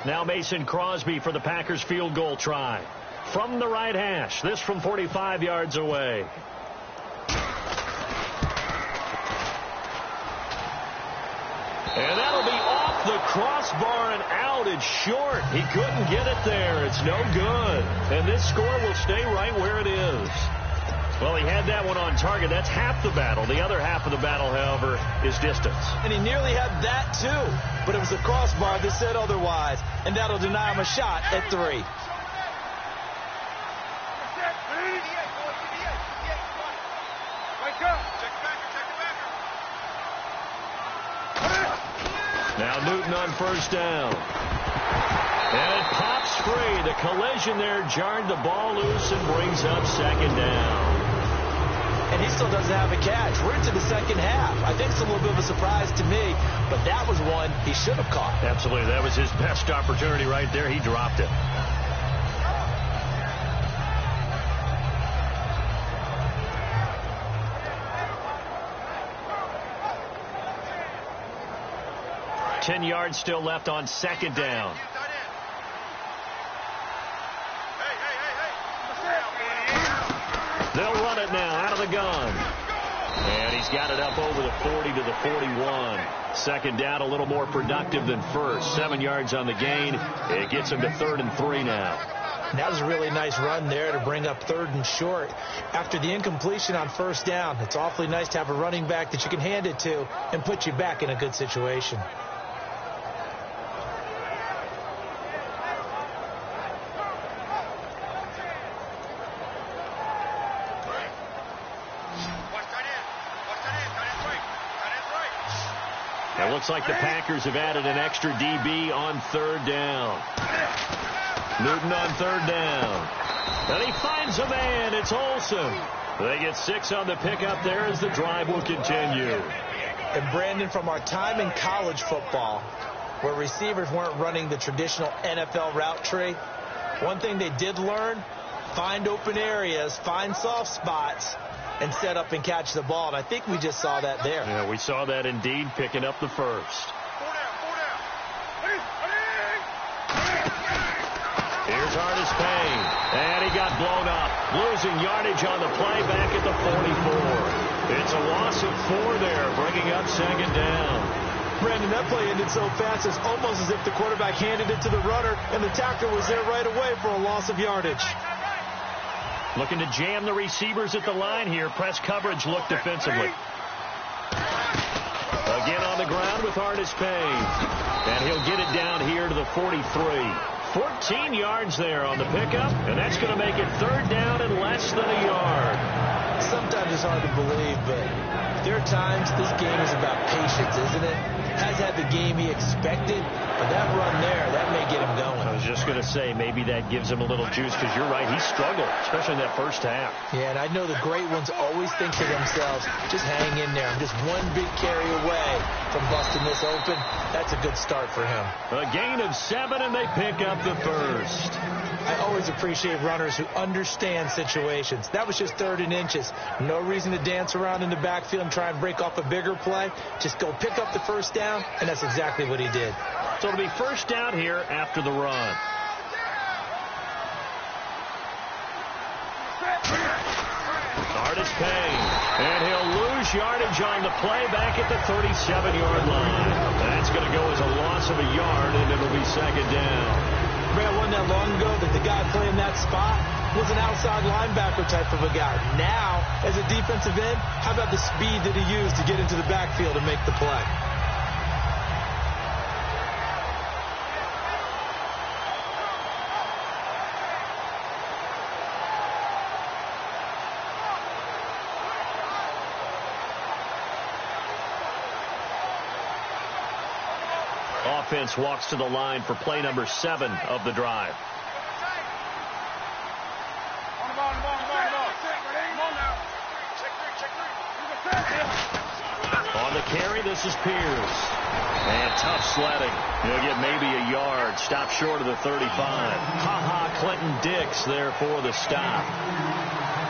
Now Mason Crosby for the Packers field goal try. From the right hash, this from 45 yards away. And that'll be off The crossbar and out. It's short. He couldn't get it there. It's no good. And this score will stay right where it is. Well, he had that one on target. That's half the battle. The other half of the battle, however, is distance. And he nearly had that, too. But it was the crossbar that said otherwise. And that'll deny him a shot at 3. Now Newton on first down. And it pops free. The collision there jarred the ball loose and brings up second down. And he still doesn't have a catch. We're into the second half. I think it's a little bit of a surprise to me, but that was one he should have caught. Absolutely. That was his best opportunity right there. He dropped it. Ten yards still left on second down. They'll run it now out of the gun. And he's got it up over the 40 to the 41. Second down, a little more productive than first. 7 yards on the gain. It gets him to 3rd and 3 now. That was a really nice run there to bring up 3rd and short. After the incompletion on first down, it's awfully nice to have a running back that you can hand it to and put you back in a good situation. It looks like the Packers have added an extra DB on 3rd down. Newton on 3rd down. And he finds a man. It's Olsen. They get 6 on the pickup there as the drive will continue. And Brandon, from our time in college football, where receivers weren't running the traditional NFL route tree, one thing they did learn, find open areas, find soft spots, and set up and catch the ball. And I think we just saw that there. Yeah, we saw that indeed, picking up the first. Here's Artis Payne. And he got blown up. Losing yardage on the play back at the 44. It's a loss of 4 there, bringing up second down. Brandon, that play ended so fast, it's almost as if the quarterback handed it to the runner, and the tackler was there right away for a loss of yardage. Looking to jam the receivers at the line here. Press coverage look defensively. Again on the ground with Artis Payne. And he'll get it down here to the 43. 14 yards there on the pickup. And that's going to make it 3rd down and less than a yard. Sometimes it's hard to believe, but there are times this game is about patience, isn't it? Has had the game he expected, but that run there, that may get him going. I was just going to say, maybe that gives him a little juice, because you're right, he struggled, especially in that first half. Yeah, and I know the great ones always think to themselves, just hang in there. I'm just one big carry away from busting this open. That's a good start for him. A gain of 7, and they pick up the first. I always appreciate runners who understand situations. That was just 3rd and inches. No reason to dance around in the backfield and try and break off a bigger play. Just go pick up the first down, and that's exactly what he did. So it'll be first down here after the run. Artis Payne, and he'll lose yardage on the play back at the 37-yard line. That's going to go as a loss of a yard, and it'll be second down. Brad, wasn't that long ago that the guy playing that spot was an outside linebacker type of a guy. Now, as a defensive end, how about the speed that he used to get into the backfield and make the play? Offense walks to the line for play number 7 of the drive. On the carry, this is Pierce. And tough sledding. He'll get maybe a yard. Stop short of the 35. Clinton Dix there for the stop.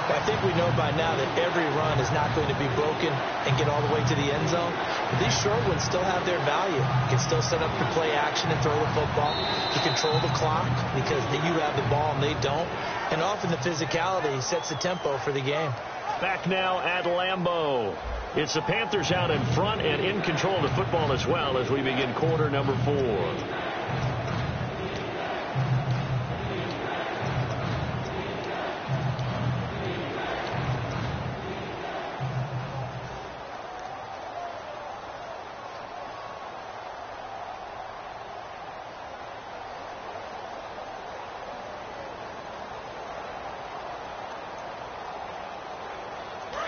I think we know by now that every run is not going to be broken and get all the way to the end zone. But these short ones still have their value. You can still set up the play action and throw the football. You control the clock because you have the ball and they don't. And often the physicality sets the tempo for the game. Back now at Lambeau. It's the Panthers out in front and in control of the football as well as we begin quarter number 4.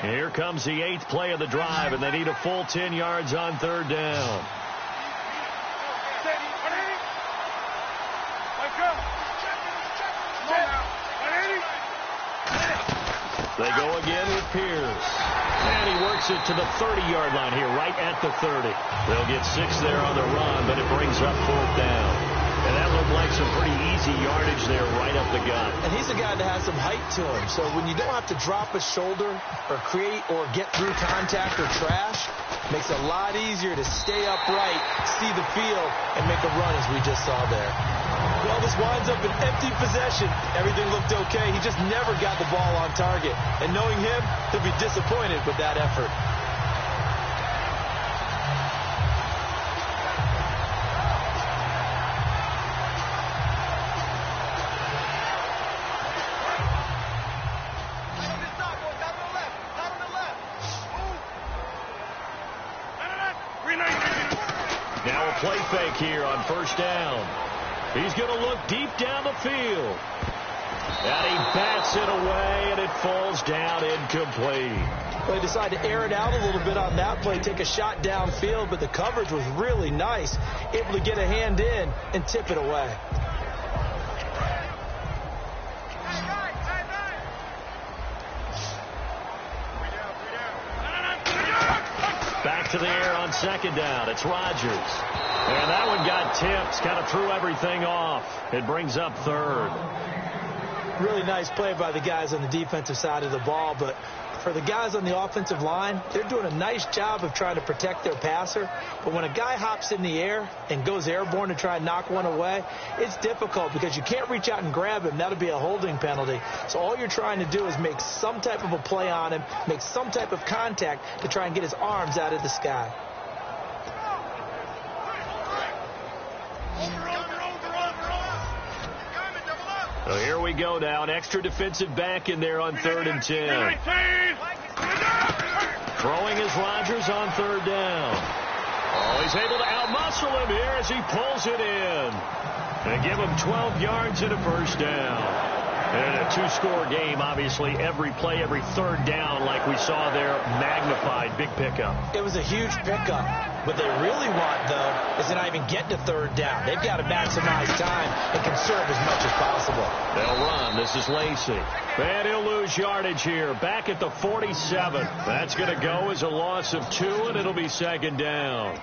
Here comes the 8th play of the drive, and they need a full 10 yards on 3rd down. They go again with Pierce. And he works it to the 30-yard line here, right at the 30. They'll get 6 there on the run, but it brings up 4th down. And that looked like some pretty easy yardage there right up the gut. And he's a guy that has some height to him. So when you don't have to drop a shoulder or create or get through contact or trash, makes it a lot easier to stay upright, see the field, and make a run as we just saw there. Well, this winds up an empty possession. Everything looked okay. He just never got the ball on target. And knowing him, he'll be disappointed with that effort. Now a play fake here on 1st down. He's going to look deep down the field. And he bats it away, and it falls down incomplete. Well, they decided to air it out a little bit on that play, take a shot downfield, but the coverage was really nice, able to get a hand in and tip it away. Back to the air on 2nd down. It's Rodgers. And that one got tipped. Kind of threw everything off. It brings up 3rd. Really nice play by the guys on the defensive side of the ball, but for the guys on the offensive line, they're doing a nice job of trying to protect their passer. But when a guy hops in the air and goes airborne to try and knock one away, it's difficult because you can't reach out and grab him. That'll be a holding penalty. So all you're trying to do is make some type of a play on him, make some type of contact to try and get his arms out of the sky. So here we go now. An extra defensive back in there on 3rd and 10. Throwing is Rodgers on 3rd down. Oh, he's able to outmuscle him here as he pulls it in. And give him 12 yards and a 1st down. And a 2-score game, obviously, every play, every 3rd down, like we saw there, magnified, big pickup. It was a huge pickup. What they really want, though, is to not even get to 3rd down. They've got to maximize time and conserve as much as possible. They'll run. This is Lacey. And he'll lose yardage here. Back at the 47. That's going to go as a loss of 2, and it'll be 2nd down.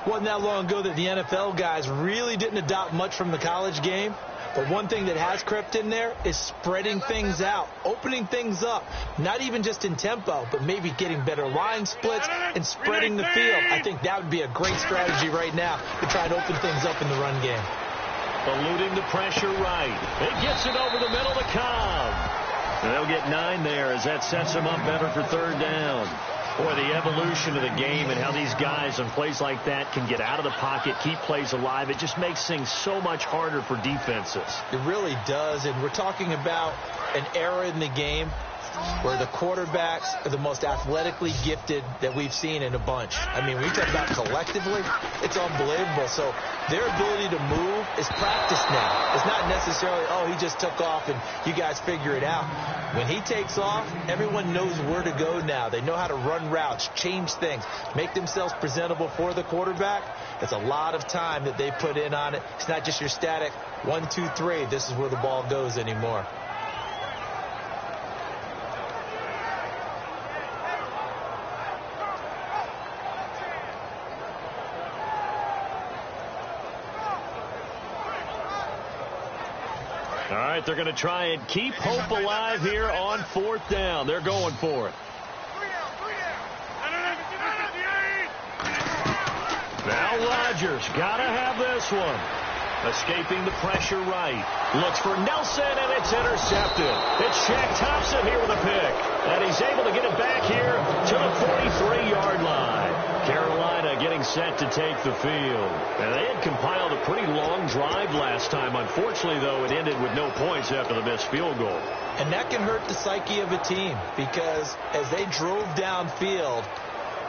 Wasn't that long ago that the NFL guys really didn't adopt much from the college game. But one thing that has crept in there is spreading things out, opening things up, not even just in tempo, but maybe getting better line splits and spreading the field. I think that would be a great strategy right now to try and open things up in the run game. Eluding the pressure right. It gets it over the middle to Cobb. They'll get 9 there as that sets them up better for 3rd down. Boy, the evolution of the game and how these guys on plays like that can get out of the pocket, keep plays alive, it just makes things so much harder for defenses. It really does, and we're talking about an era in the game where the quarterbacks are the most athletically gifted that we've seen in a bunch. I mean, when you talk about collectively, it's unbelievable. So their ability to move is practiced now. It's not necessarily, oh, he just took off and you guys figure it out. When he takes off, everyone knows where to go now. They know how to run routes, change things, make themselves presentable for the quarterback. It's a lot of time that they put in on it. It's not just your static 1, 2, 3. This is where the ball goes anymore. All right, they're going to try and keep hope alive here on 4th down. They're going for it. Now Rodgers got to have this one. Escaping the pressure right. Looks for Nelson, and it's intercepted. It's Shaq Thompson here with a pick. And he's able to get it back here to the 43-yard line. Carolina getting set to take the field. And they had compiled a pretty long drive last time. Unfortunately, though, it ended with no points after the missed field goal. And that can hurt the psyche of a team because as they drove downfield,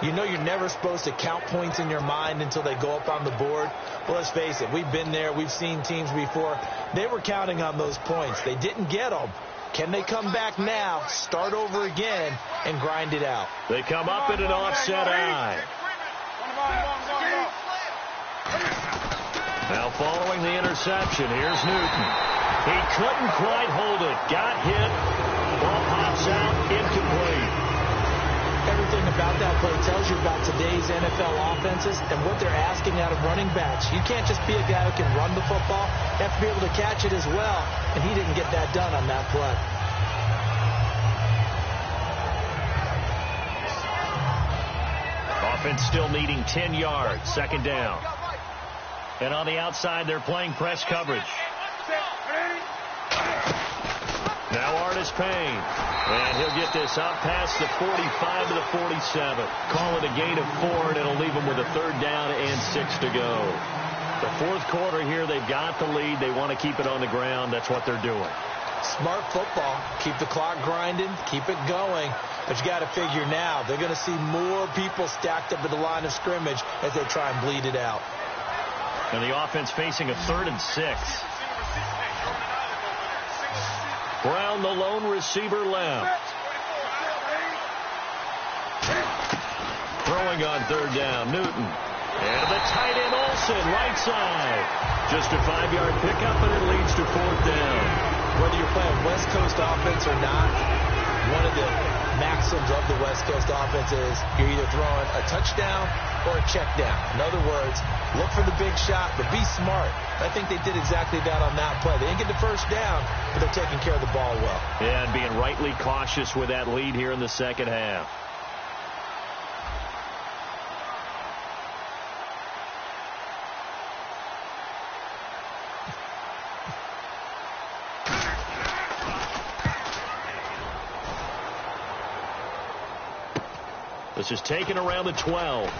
you know you're never supposed to count points in your mind until they go up on the board. Well, let's face it, we've been there. We've seen teams before. They were counting on those points. They didn't get them. Can they come back now, start over again, and grind it out? They come up in an offset eye. Now following the interception, here's Newton. He couldn't quite hold it. Got hit. Ball pops out, incomplete. Everything about that play tells you about today's NFL offenses and what they're asking out of running backs. You can't just be a guy who can run the football. You have to be able to catch it as well, and he didn't get that done on that play. Offense still needing 10 yards, second down. And on the outside, they're playing press coverage. Now Artis Payne. And he'll get this out past the 45 to the 47. Call it a gain of 4, and it'll leave them with a third down and 6 to go. The fourth quarter here, they've got the lead. They want to keep it on the ground. That's what they're doing. Smart football. Keep the clock grinding. Keep it going. But you got to figure now, they're going to see more people stacked up at the line of scrimmage as they try and bleed it out. And the offense facing a 3rd and 6. Brown, the lone receiver, left. Throwing on 3rd down, Newton. And the tight end Olsen, right side. Just a 5-yard pickup, and it leads to 4th down. Whether you're playing West Coast offense or not, one of the maxims of the West Coast offense is you're either throwing a touchdown or a check down. In other words, look for the big shot, but be smart. I think they did exactly that on that play. They didn't get the first down, but they're taking care of the ball well. Yeah, and being rightly cautious with that lead here in the second half. This is taken around the 12.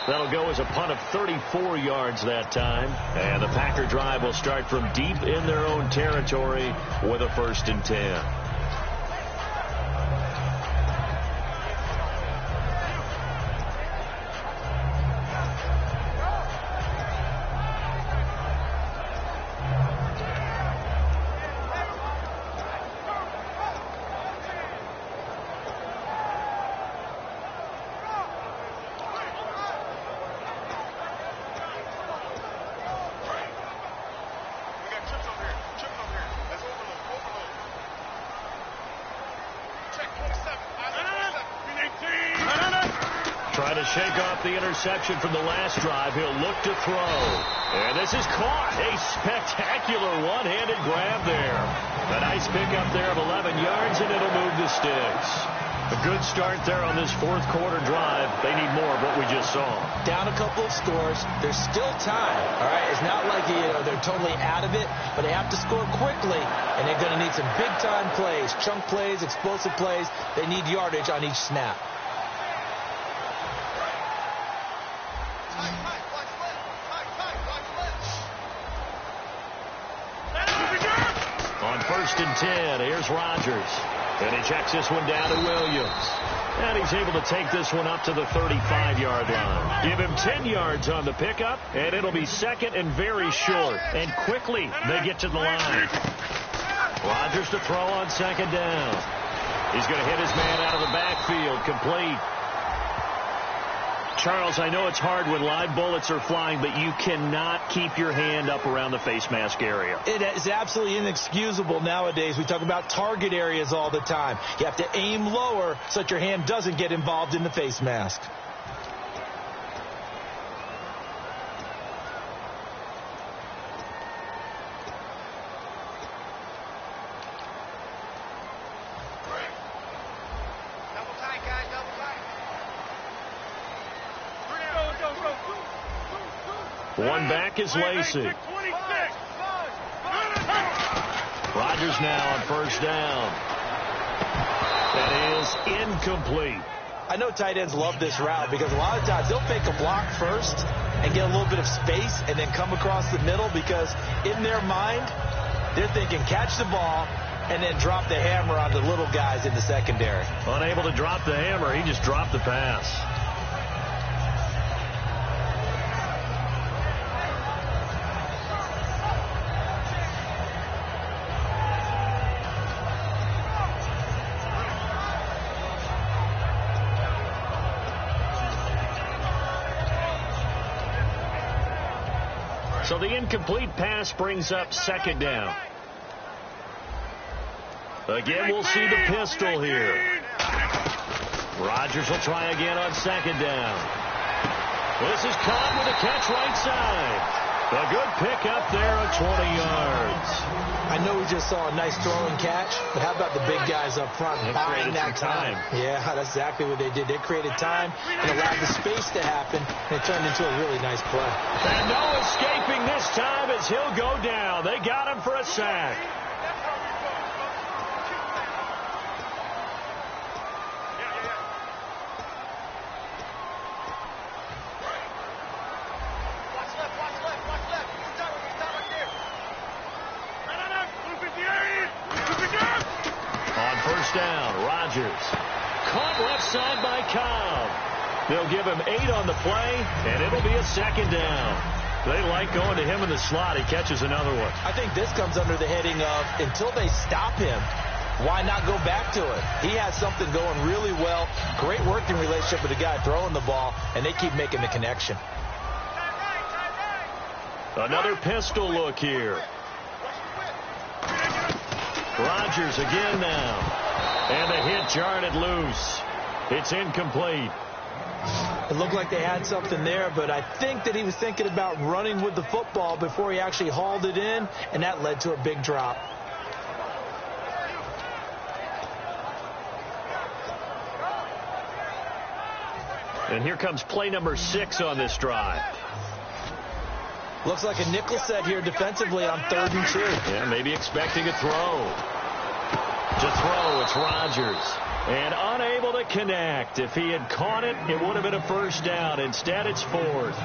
That'll go as a punt of 34 yards that time. And the Packer drive will start from deep in their own territory with a 1st and 10. Trying to shake off the interception from the last drive. He'll look to throw. And this is caught. A spectacular one-handed grab there. A nice pickup there of 11 yards, and it'll move the sticks. A good start there on this fourth quarter drive. They need more of what we just saw. Down a couple of scores. There's still time. All right, it's not like they're totally out of it, but they have to score quickly, and they're going to need some big-time plays, chunk plays, explosive plays. They need yardage on each snap. On 1st and 10, here's Rodgers. And he checks this one down to Williams. And he's able to take this one up to the 35-yard line. Give him 10 yards on the pickup, and it'll be 2nd and very short. And quickly, they get to the line. Rodgers to throw on 2nd down. He's going to hit his man out of the backfield, complete. Charles, I know it's hard when live bullets are flying, but you cannot keep your hand up around the face mask area. It is absolutely inexcusable nowadays. We talk about target areas all the time. You have to aim lower so that your hand doesn't get involved in the face mask. One back is Lacey. Rodgers now on 1st down. That is incomplete. I know tight ends love this route because a lot of times they'll fake a block first and get a little bit of space and then come across the middle because in their mind, they're thinking catch the ball and then drop the hammer on the little guys in the secondary. Unable to drop the hammer, he just dropped the pass. So the incomplete pass brings up second down. Again, we'll see the pistol here. Rodgers will try again on second down. This is caught with a catch right side. A good pickup there of 20 yards. I know we just saw a nice throwing catch, but how about the big guys up front buying that time? Yeah, that's exactly what they did. They created time and allowed the space to happen, and it turned into a really nice play. And no escaping this time as he'll go down. They got him for a sack. Down, Rodgers. Caught left side by Cobb. They'll give him 8 on the play, and it'll be a second down. They like going to him in the slot. He catches another one. I think this comes under the heading of until they stop him, why not go back to it? He has something going really well. Great working relationship with the guy throwing the ball, and they keep making the connection. Another pistol look here. Rodgers again now. And the hit jarred it loose. It's incomplete. It looked like they had something there, but I think that he was thinking about running with the football before he actually hauled it in, and that led to a big drop. And here comes play number 6 on this drive. Looks like a nickel set here defensively on 3rd and 2. Yeah, maybe expecting a throw. To throw, it's Rodgers. And unable to connect. If he had caught it, it would have been a first down. Instead, it's 4th.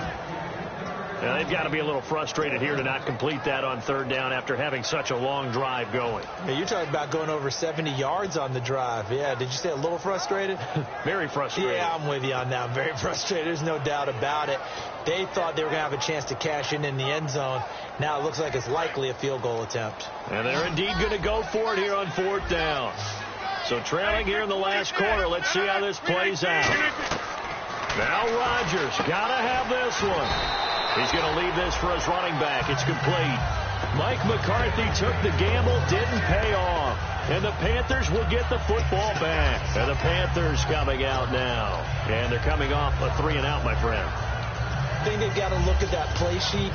Now, they've got to be a little frustrated here to not complete that on 3rd down after having such a long drive going. Yeah, you're talking about going over 70 yards on the drive. Yeah, did you say a little frustrated? Very frustrated. Yeah, I'm with you on that. Very frustrated. There's no doubt about it. They thought they were going to have a chance to cash in the end zone. Now it looks like it's likely a field goal attempt. And they're indeed going to go for it here on 4th down. So trailing here in the last quarter. Let's see how this plays out. Now Rodgers got to have this one. He's going to leave this for his running back. It's complete. Mike McCarthy took the gamble, didn't pay off. And the Panthers will get the football back. And the Panthers coming out now. And they're coming off a 3-and-out, my friend. I think they've got to look at that play sheet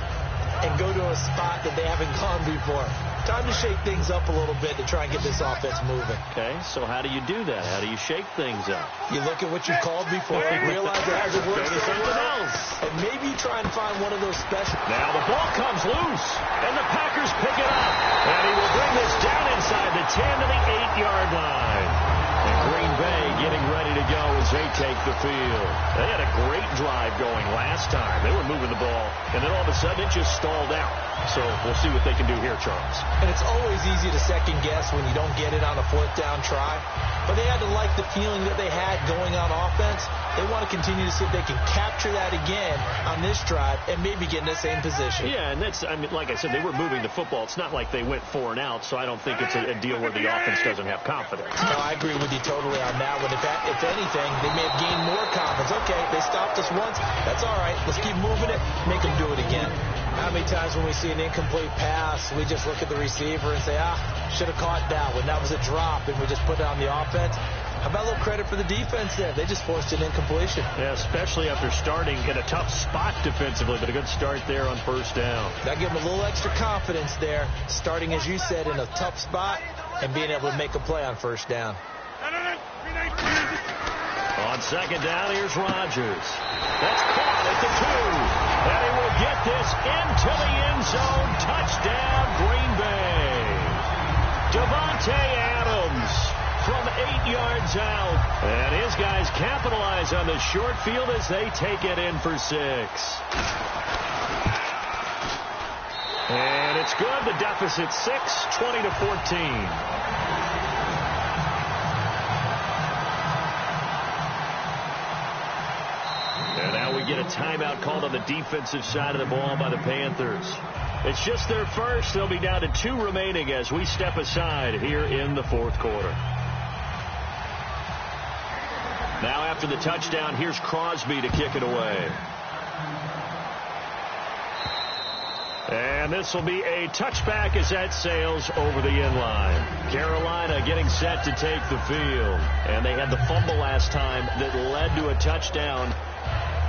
and go to a spot that they haven't gone before. Time to shake things up a little bit to try and get this offense moving. Okay, so how do you do that? How do you shake things up? You look at what you called before and realize it hasn't worked Go to something else. And maybe you try and find one of those special. Now the ball comes loose, and the Packers pick it up. And he will bring this down inside the 10 to the 8-yard line. And Green Bay getting ready to go as they take the field. They had a great drive going last time. They were moving the ball, and then all of a sudden it just stalled out. So we'll see what they can do here, Charles. And it's always easy to second guess when you don't get it on a 4th down try. But they had to like the feeling that they had going on offense. They want to continue to see if they can capture that again on this drive and maybe get in the same position. Yeah, and that's, I mean, like I said, they were moving the football. It's not like they went 4 and out, so I don't think it's a deal where the offense doesn't have confidence. No, I agree with you totally on that one. If anything, they may have gained more confidence. Okay, they stopped us once. That's all right. Let's keep moving it. Make them do it again. How many times when we see an incomplete pass, we just look at the receiver and say, should have caught that one. That was a drop, and we just put it on the offense. How about a little credit for the defense there? They just forced an incompletion. Yeah, especially after starting in a tough spot defensively, but a good start there on 1st down. That gave them a little extra confidence there, starting, as you said, in a tough spot and being able to make a play on 1st down. On 2nd down, here's Rodgers. That's caught at the 2. And he will get this into the end zone. Touchdown, Green Bay. Devontae Adams from 8 yards out. And his guys capitalize on the short field as they take it in for 6. And it's good. The deficit 6, 20-14. And now we get a timeout called on the defensive side of the ball by the Panthers. It's just their first. They'll be down to 2 remaining as we step aside here in the fourth quarter. Now after the touchdown, here's Crosby to kick it away. And this will be a touchback as that sails over the end line. Carolina getting set to take the field. And they had the fumble last time that led to a touchdown.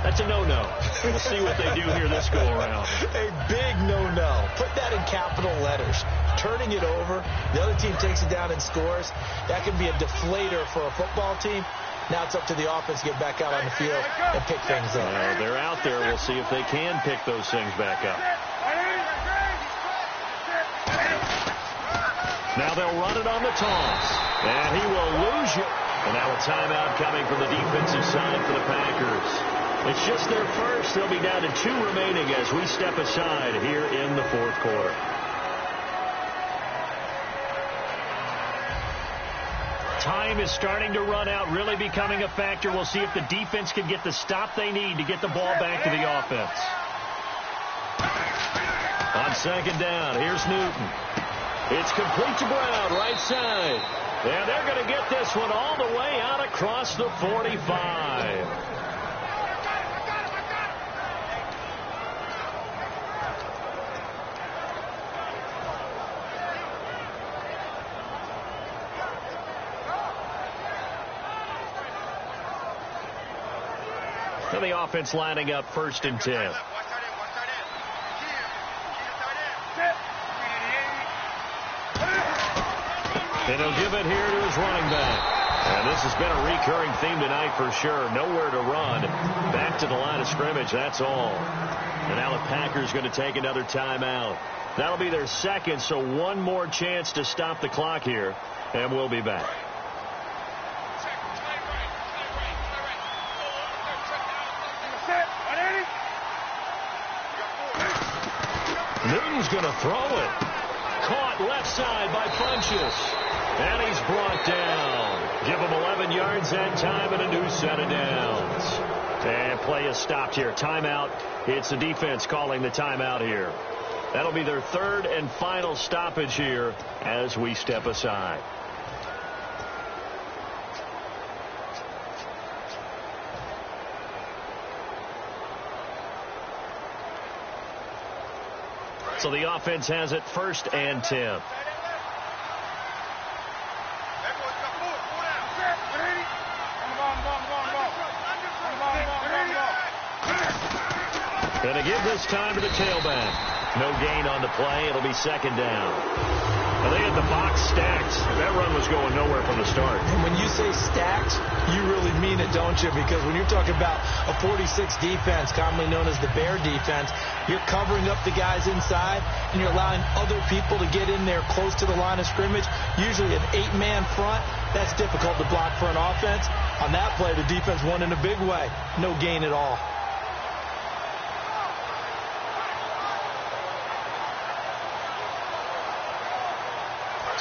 That's a no-no. We'll see what they do here this go-around. A big no-no. Put that in capital letters. Turning it over, the other team takes it down and scores. That can be a deflator for a football team. Now it's up to the offense to get back out on the field and pick things up. They're out there. We'll see if they can pick those things back up. Now they'll run it on the toss. And he will lose it. And now a timeout coming from the defensive side for the Packers. It's just their first. They'll be down to 2 remaining as we step aside here in the fourth quarter. Time is starting to run out, really becoming a factor. We'll see if the defense can get the stop they need to get the ball back to the offense. On second down, here's Newton. It's complete to Brown, right side. And they're going to get this one all the way out across the 45. And the offense lining up 1st and 10. And he'll give it here to his running back. And this has been a recurring theme tonight for sure. Nowhere to run. Back to the line of scrimmage, that's all. And now the Packers going to take another timeout. That'll be their second, so one more chance to stop the clock here. And we'll be back. Newton's going to throw it. Caught left side by Funchess. And he's brought down. Give him 11 yards that time and a new set of downs. And play is stopped here. Timeout. It's the defense calling the timeout here. That'll be their 3rd and final stoppage here as we step aside. So the offense has it 1st and 10. And again this time to the tailback. No gain on the play. It'll be 2nd down. Now they had the box stacked. That run was going nowhere from the start. And when you say stacked, you really mean it, don't you? Because when you're talking about a 46 defense, commonly known as the Bear defense, you're covering up the guys inside, and you're allowing other people to get in there close to the line of scrimmage. Usually an 8-man front. That's difficult to block for an offense. On that play, the defense won in a big way. No gain at all.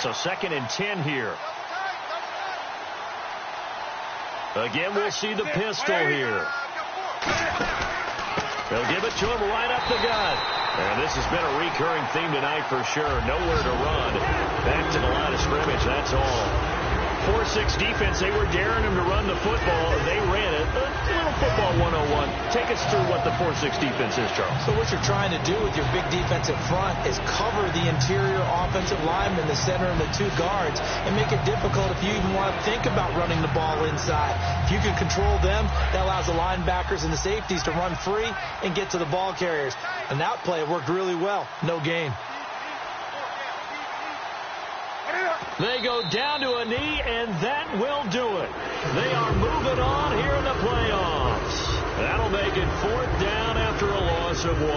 So 2nd and 10 here. Again, we'll see the pistol here. They'll give it to him right up the gut. And this has been a recurring theme tonight for sure. Nowhere to run. Back to the line of scrimmage, that's all. 4-6 defense, they were daring him to run the football. They ran it. A little football 101. Take us through what the 4-6 defense is, Charles. So what you're trying to do with your big defensive front is cover the interior offensive lineman, the center, and the 2 guards, and make it difficult if you even want to think about running the ball inside. If you can control them, that allows the linebackers and the safeties to run free and get to the ball carriers. And that play worked really well. No gain. They go down to a knee, and that will do it. They are moving on here in the playoffs. That'll make it 4th down after a loss of 1.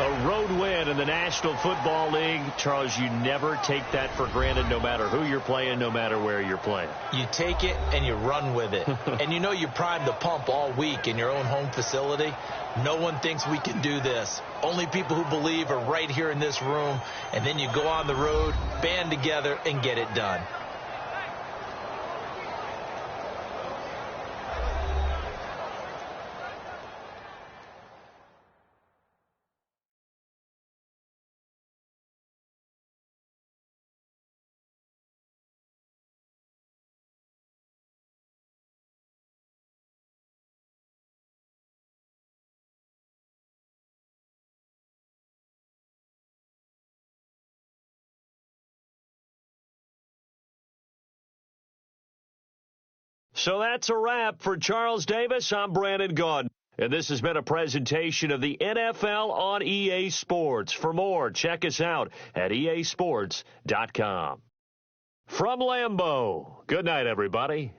A road win in the National Football League. Charles, you never take that for granted no matter who you're playing, no matter where you're playing. You take it and you run with it. And you know you primed the pump all week in your own home facility. No one thinks we can do this. Only people who believe are right here in this room. And then you go on the road, band together, and get it done. So that's a wrap for Charles Davis. I'm Brandon Gaudin. And this has been a presentation of the NFL on EA Sports. For more, check us out at easports.com. From Lambeau, good night, everybody.